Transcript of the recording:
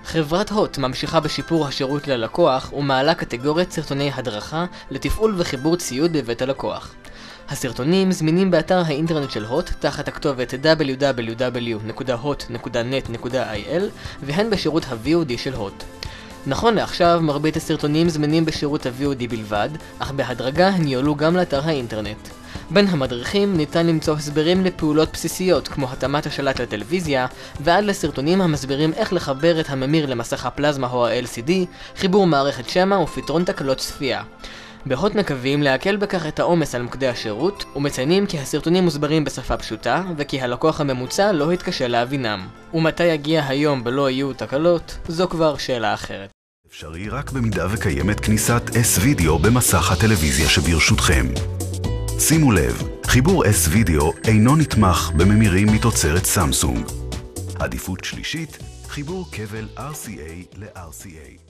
חברת הוט ממשיכה בשיפור השירות ללקוח ומעלה קטגוריית סרטוני הדרכה לתפעול וחיבור ציוד בבית הלקוח. הסרטונים זמינים באתר האינטרנט של הוט תחת הכתובת www.hot.net.il והן בשירות ה-VOD של הוט. נכון לעכשיו, מרבית הסרטונים זמינים בשירות ה-VOD בלבד, אך בהדרגה הם יועלו גם לאתר האינטרנט. בין המדריכים ניתן למצוא הסברים לפעולות בסיסיות כמו התאמת השלט לטלוויזיה, ועד לסרטונים המסבירים איך לחבר את הממיר למסך הפלזמה או ה-LCD, חיבור מערכת שמע ופתרון תקלות צפייה. בהוט מקווים להקל בכך את העומס על מוקדי השירות, ומציינים כי הסרטונים מוסברים בשפה פשוטה, וכי הלקוח הממוצע לא יתקשה להבינם. ומתי יגיע היום בלא יהיו תקלות, זו כבר שאלה אחרת. אפשרי רק במידה וקיימת כניסת S-Video במסך הטלוויזיה שברשותכם. שימו לב, חיבור S-Video אינו נתמך בממירים מתוצרת סמסונג. עדיפות שלישית, חיבור כבל RCA ל-RCA.